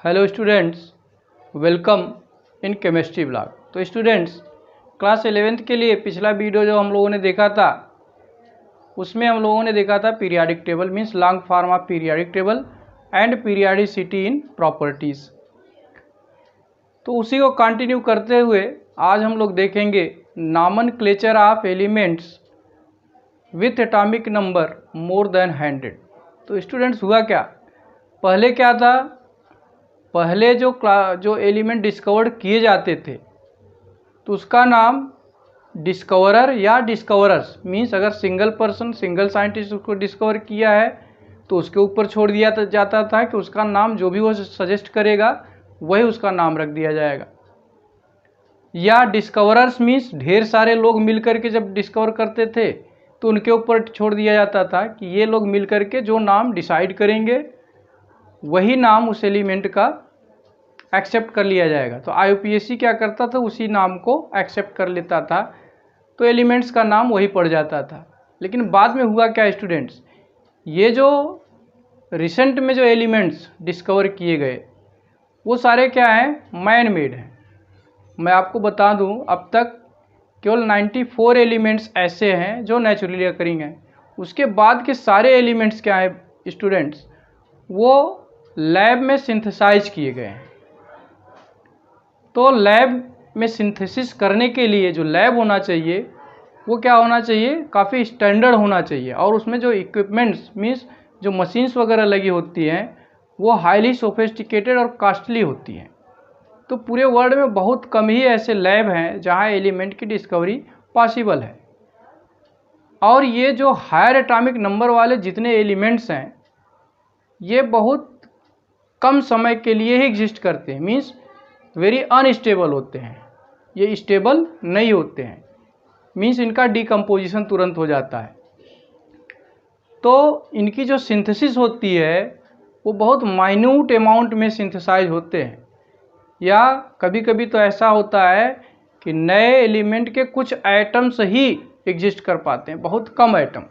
Hello students, welcome in chemistry blog. तो students, class 11th के लिए पिछला वीडियो जो हम लोगों ने देखा था उसमें हम लोगों ने देखा था periodic table means long form of periodic table and periodicity in properties. तो उसी को कंटिन्यू करते हुए आज हम लोग देखेंगे nomenclature of elements with atomic number more than 100। तो स्टूडेंट्स, हुआ क्या, पहले क्या था, पहले जो एलिमेंट डिस्कवर्ड किए जाते थे तो उसका नाम डिस्कवरर या डिस्कवरर्स मीन्स अगर सिंगल पर्सन सिंगल साइंटिस्ट उसको डिस्कवर किया है तो उसके ऊपर छोड़ दिया जाता था कि उसका नाम जो भी वो सजेस्ट करेगा वही उसका नाम रख दिया जाएगा। या डिस्कवरर्स मीन्स ढेर सारे लोग मिलकर के जब डिस्कवर करते थे तो उनके ऊपर छोड़ दिया जाता था कि ये लोग मिलकर के जो नाम डिसाइड करेंगे वही नाम उस एलिमेंट का एक्सेप्ट कर लिया जाएगा। तो आईयूपीएसी क्या करता था, उसी नाम को एक्सेप्ट कर लेता था, तो एलिमेंट्स का नाम वही पड़ जाता था। लेकिन बाद में हुआ क्या स्टूडेंट्स, ये जो रिसेंट में जो एलिमेंट्स डिस्कवर किए गए वो सारे क्या हैं, मैन मेड हैं। मैं आपको बता दूं, अब तक केवल 94 एलिमेंट्स ऐसे हैं जो नेचुरली अकरिंग हैं। उसके बाद के सारे एलिमेंट्स क्या हैं स्टूडेंट्स, वो लैब में सिंथेसाइज किए गए हैं। तो लैब में सिंथेसिस करने के लिए जो लैब होना चाहिए वो क्या होना चाहिए, काफ़ी स्टैंडर्ड होना चाहिए, और उसमें जो इक्विपमेंट्स मीन्स जो मशीन्स वगैरह लगी होती हैं वो हाईली सोफिस्टिकेटेड और कॉस्टली होती हैं। तो पूरे वर्ल्ड में बहुत कम ही ऐसे लैब हैं जहां एलिमेंट की डिस्कवरी पॉसिबल है। और ये जो हायर एटॉमिक नंबर वाले जितने एलिमेंट्स हैं ये बहुत कम समय के लिए ही एग्जिस्ट करते हैं, मीन्स वेरी अनस्टेबल होते हैं, ये स्टेबल नहीं होते हैं, मीन्स इनका डिकम्पोजिशन तुरंत हो जाता है। तो इनकी जो सिंथेसिस होती है वो बहुत माइन्यूट अमाउंट में सिंथेसाइज होते हैं, या कभी कभी तो ऐसा होता है कि नए एलिमेंट के कुछ एटम्स ही एग्जिस्ट कर पाते हैं, बहुत कम एटम।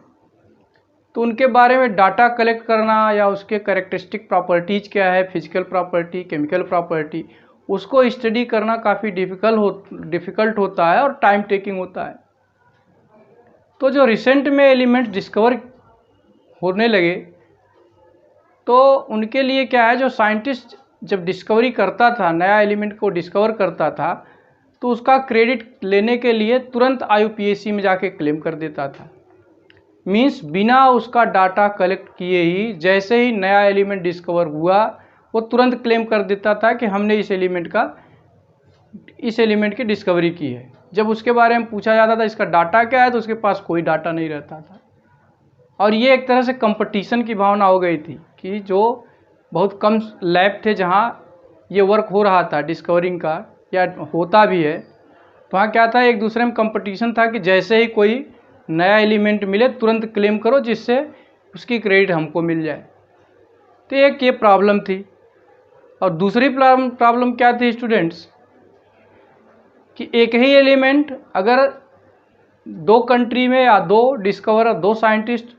तो उनके बारे में डाटा कलेक्ट करना या उसके कैरेक्टरिस्टिक प्रॉपर्टीज़ क्या है, फिजिकल प्रॉपर्टी, केमिकल प्रॉपर्टी, उसको स्टडी करना काफ़ी डिफ़िकल्ट होता है और टाइम टेकिंग होता है। तो जो रिसेंट में एलिमेंट्स डिस्कवर होने लगे तो उनके लिए क्या है, जो साइंटिस्ट जब डिस्कवरी करता था, नया एलिमेंट को डिस्कवर करता था तो उसका क्रेडिट लेने के लिए तुरंत आईयूपीएसी में जाके क्लेम कर देता था। मीन्स बिना उसका डाटा कलेक्ट किए ही जैसे ही नया एलिमेंट डिस्कवर हुआ वो तुरंत क्लेम कर देता था कि हमने इस एलिमेंट की डिस्कवरी की है। जब उसके बारे में पूछा जाता था इसका डाटा क्या है तो उसके पास कोई डाटा नहीं रहता था। और ये एक तरह से कंपटीशन की भावना हो गई थी कि जो बहुत कम लैब थे जहाँ ये वर्क हो रहा था डिस्कवरिंग का, या होता भी है, तो वहाँ क्या था, एक दूसरे में कंपटीशन था कि जैसे ही कोई नया एलिमेंट मिले तुरंत क्लेम करो जिससे उसकी क्रेडिट हमको मिल जाए। तो एक ये प्रॉब्लम थी। और दूसरी प्रॉब्लम क्या थी स्टूडेंट्स, कि एक ही एलिमेंट अगर दो कंट्री में या दो साइंटिस्ट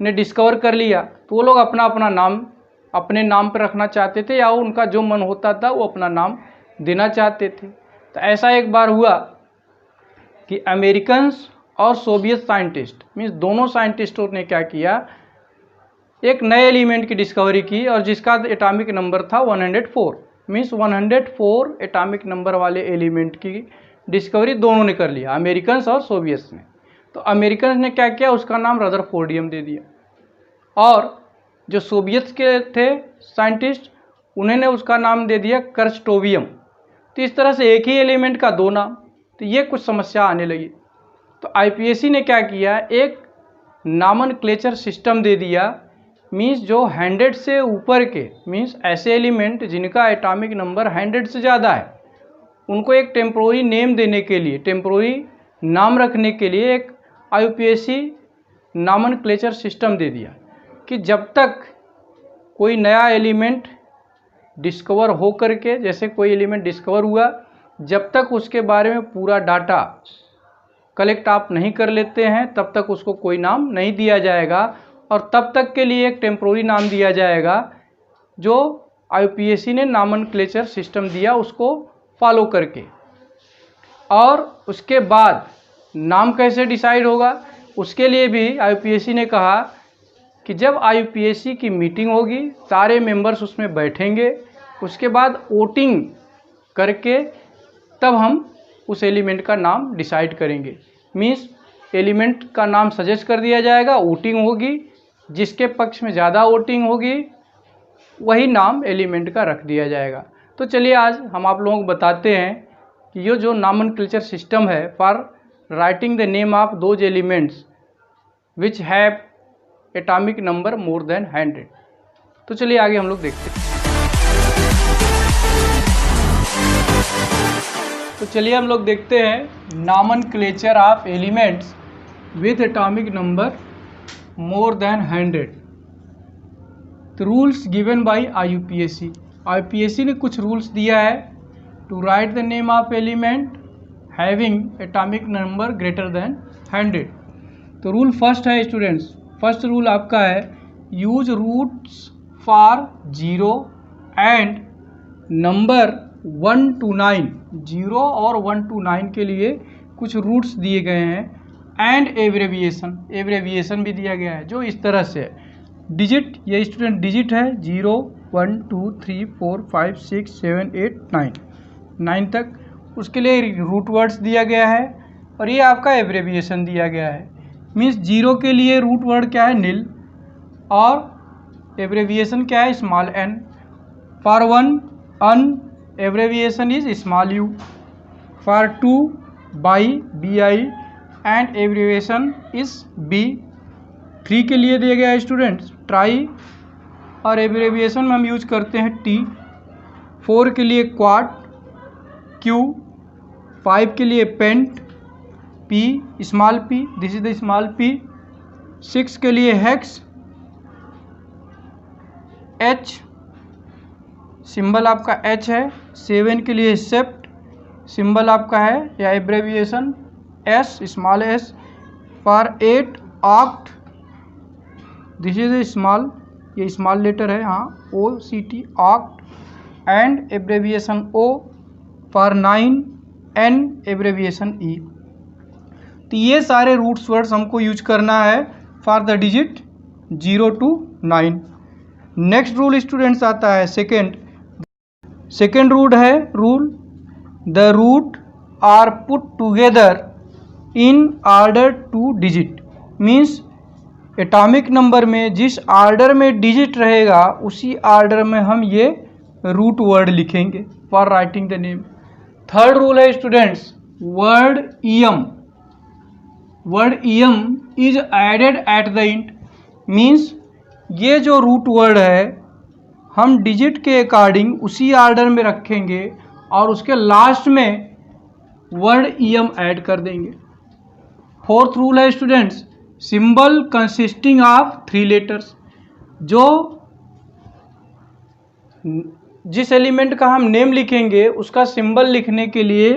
ने डिस्कवर कर लिया तो वो लोग अपना अपना नाम अपने नाम पर रखना चाहते थे, या उनका जो मन होता था वो अपना नाम देना चाहते थे। तो ऐसा एक बार हुआ कि अमेरिकन्स और सोवियत साइंटिस्ट मीन्स दोनों साइंटिस्टों ने क्या किया, एक नए एलिमेंट की डिस्कवरी की और जिसका एटॉमिक नंबर था 104 मीन्स 104 एटॉमिक नंबर वाले एलिमेंट की डिस्कवरी दोनों ने कर लिया, अमेरिकन्स और सोवियत्स ने। तो अमेरिकन्स ने क्या किया, उसका नाम रदरफोर्डियम दे दिया, और जो सोवियत्स के थे साइंटिस्ट उन्होंने उसका नाम दे दिया कर्स्टोवियम। तो इस तरह से एक ही एलिमेंट का दो नाम, तो ये कुछ समस्या आने लगी। तो आईपीएसी ने क्या किया, एक नॉमेनक्लेचर सिस्टम दे दिया, मीन्स जो 100 से ऊपर के मीन्स ऐसे एलिमेंट जिनका एटॉमिक नंबर 100 से ज़्यादा है उनको एक टेम्पोररी नेम देने के लिए, टेम्पोररी नाम रखने के लिए एक आईयूपीएसी नॉमेनक्लेचर सिस्टम दे दिया कि जब तक कोई नया एलिमेंट डिस्कवर हो करके, जैसे कोई एलिमेंट डिस्कवर हुआ, जब तक उसके बारे में पूरा डाटा कलेक्ट आप नहीं कर लेते हैं तब तक उसको कोई नाम नहीं दिया जाएगा, और तब तक के लिए एक टेम्पोररी नाम दिया जाएगा जो IUPAC ने नॉमेनक्लेचर सिस्टम दिया उसको फॉलो करके। और उसके बाद नाम कैसे डिसाइड होगा, उसके लिए भी IUPAC ने कहा कि जब IUPAC की मीटिंग होगी, सारे मेंबर्स उसमें बैठेंगे, उसके बाद वोटिंग करके तब हम उस एलिमेंट का नाम डिसाइड करेंगे। मीन्स एलिमेंट का नाम सजेस्ट कर दिया जाएगा, वोटिंग होगी, जिसके पक्ष में ज़्यादा वोटिंग होगी वही नाम एलिमेंट का रख दिया जाएगा। तो चलिए आज हम आप लोगों को बताते हैं कि ये जो नॉमेनक्लेचर सिस्टम है for writing the name of those elements which have atomic number more than 100। तो चलिए आगे हम लोग देखते हैं। तो चलिए हम लोग देखते हैं nomenclature of elements with atomic number more than 100। तो rules given by IUPAC। IUPAC ने कुछ रूल्स दिया है to write the name of element having atomic number greater than 100। तो रूल फर्स्ट है स्टूडेंट्स, फर्स्ट रूल आपका है use roots for 0 and number 1 to 9। 0 और 1 to 9 के लिए कुछ रूट्स दिए गए हैं एंड एब्रेविएशन भी दिया गया है जो इस तरह से है। डिजिट, ये स्टूडेंट डिजिट है 0 1 2 3 4 5 6 7 8 9 तक, उसके लिए रूट वर्ड्स दिया गया है और ये आपका एब्रेविएशन दिया गया है। मीन्स 0 के लिए रूट वर्ड क्या है नील और एब्रेविएशन क्या है small n। For 1 un abbreviation is small u, for 2 by bi and abbreviation is b। 3 के लिए दिया गया है स्टूडेंट्स ट्राई और एब्रेविएशन में हम यूज करते हैं t। 4 के लिए क्वाड q, 5 के लिए pent p small p, this is the small p। 6 के लिए हेक्स h, सिंबल आपका H है। 7 के लिए सेप्ट, सिंबल आपका है या एब्रेविएशन S small s। For 8 oct, this is a small, ये स्मॉल लेटर है हाँ OCT oct and एब्रेविएशन O। For 9 N एब्रेविएशन E। तो ये सारे रूट्स वर्ड्स हमको यूज करना है for the digit 0 to 9। Next rule students आता है सेकेंड रूल है the root are put together in order to digit. Means atomic number में जिस ऑर्डर में डिजिट रहेगा उसी ऑर्डर में हम ये रूट वर्ड लिखेंगे for writing the name. Third rule है students word ium is added at the end. Means ये जो रूट वर्ड है हम डिजिट के अकॉर्डिंग उसी ऑर्डर में रखेंगे और उसके लास्ट में वर्ड ईएम ऐड कर देंगे। फोर्थ रूल है students symbol consisting of 3 letters. जो जिस एलिमेंट का हम नेम लिखेंगे उसका सिंबल लिखने के लिए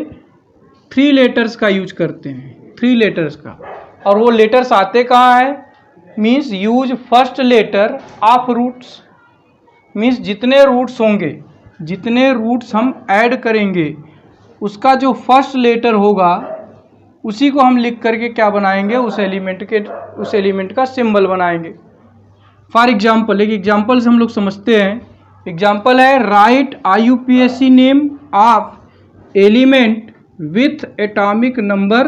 3 लेटर्स का यूज करते हैं, 3 लेटर्स का। और वो लेटर्स आते कहाँ हैं, means use first letter of roots. Means जितने रूट्स होंगे, जितने रूट्स हम ऐड करेंगे उसका जो फर्स्ट लेटर होगा उसी को हम लिख करके क्या बनाएंगे, उस एलिमेंट का सिंबल बनाएंगे। फॉर एग्जाम्पल, एक एग्जाम्पल से हम लोग समझते हैं। एग्जाम्पल है right IUPAC name of element with atomic number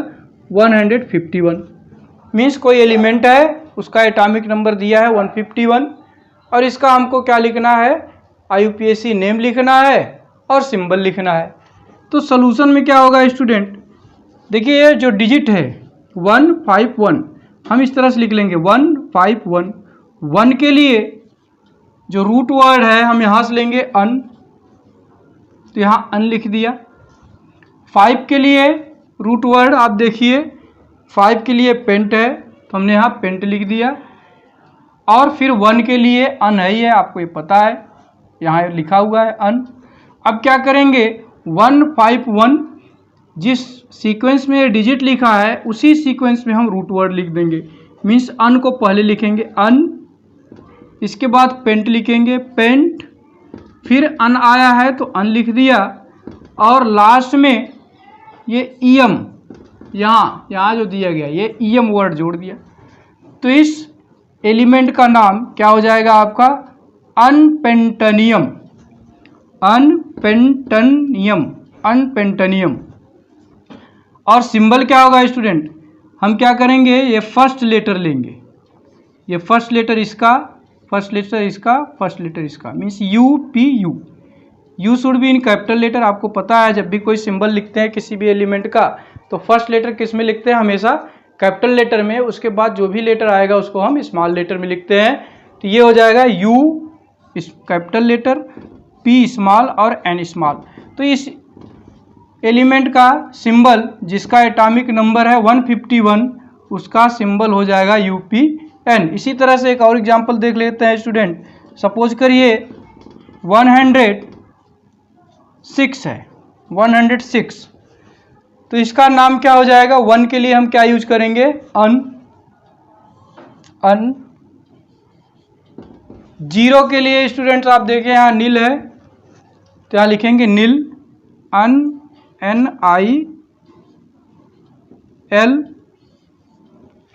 151। Means कोई एलिमेंट है उसका एटॉमिक नंबर दिया है 151 और इसका हमको क्या लिखना है, IUPAC नेम लिखना है और सिंबल लिखना है। तो सॉल्यूशन में क्या होगा स्टूडेंट, देखिए ये जो डिजिट है 151 हम इस तरह से लिख लेंगे 151। 1 के लिए जो रूट वर्ड है हम यहाँ से लेंगे अन, तो यहाँ अन लिख दिया। 5 के लिए रूट वर्ड आप देखिए 5 के लिए पेंट है तो हमने यहाँ पेंट लिख दिया। और फिर 1 के लिए अन है, ये आपको ये पता है, यहाँ लिखा हुआ है अन। अब क्या करेंगे 151 जिस सीक्वेंस में डिजिट लिखा है उसी सीक्वेंस में हम रूट वर्ड लिख देंगे। मीन्स अन को पहले लिखेंगे अन, इसके बाद पेंट लिखेंगे पेंट, फिर अन आया है तो अन लिख दिया, और लास्ट में ये ईएम यहाँ जो दिया गया ये ईएम वर्ड जोड़ दिया। तो इस एलिमेंट का नाम क्या हो जाएगा आपका? अनपेंटेनियम। अनपेंटेनियम, अनपेंटेनियम। और सिंबल क्या होगा स्टूडेंट? हम क्या करेंगे, ये फर्स्ट लेटर लेंगे, ये फर्स्ट लेटर इसका, फर्स्ट लेटर इसका, फर्स्ट लेटर इसका, means U P U. You should be in capital letter. आपको पता है जब भी कोई सिंबल लिखते हैं किसी भी एलिमेंट का तो फर्स्ट लेटर किस में लिखते हैं? हमेशा कैपिटल लेटर में। उसके बाद जो भी लेटर आएगा उसको हम स्मॉल लेटर में लिखते हैं। तो ये हो जाएगा U capital letter, P small और एन स्मॉल। तो इस एलिमेंट का सिंबल जिसका एटॉमिक नंबर है 151, उसका सिंबल हो जाएगा UPN। इसी तरह से एक और एग्जांपल देख लेते हैं स्टूडेंट। सपोज करिए 106 है, 106, तो इसका नाम क्या हो जाएगा? 1 के लिए हम क्या यूज करेंगे? अन। 0 के लिए स्टूडेंट्स आप देखें यहाँ नील है, तो यहाँ लिखेंगे नील, NIL।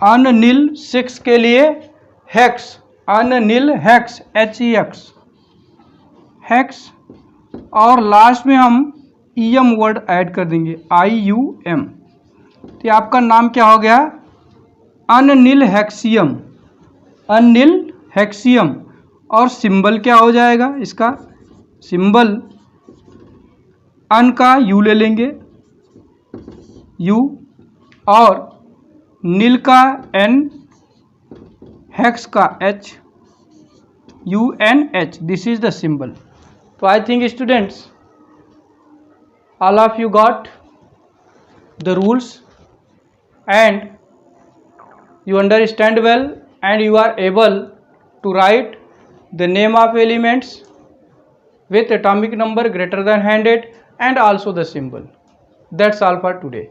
अननील। 6 के लिए हेक्स, अननील हेक्स, HEX, हेक्स। और लास्ट में हम EM वर्ड ऐड कर देंगे, IUM। तो आपका नाम क्या हो गया? अननील हेक्सियम, अननील हेक्सियम। और सिंबल क्या हो जाएगा इसका? सिंबल अन का U ले लेंगे, U, और नील का N, हेक्स का H, UNH। This is the symbol. तो I think students all of you got the rules and you understand well, and you are able to write the name of elements with atomic number greater than 100 and also the symbol. That's all for today.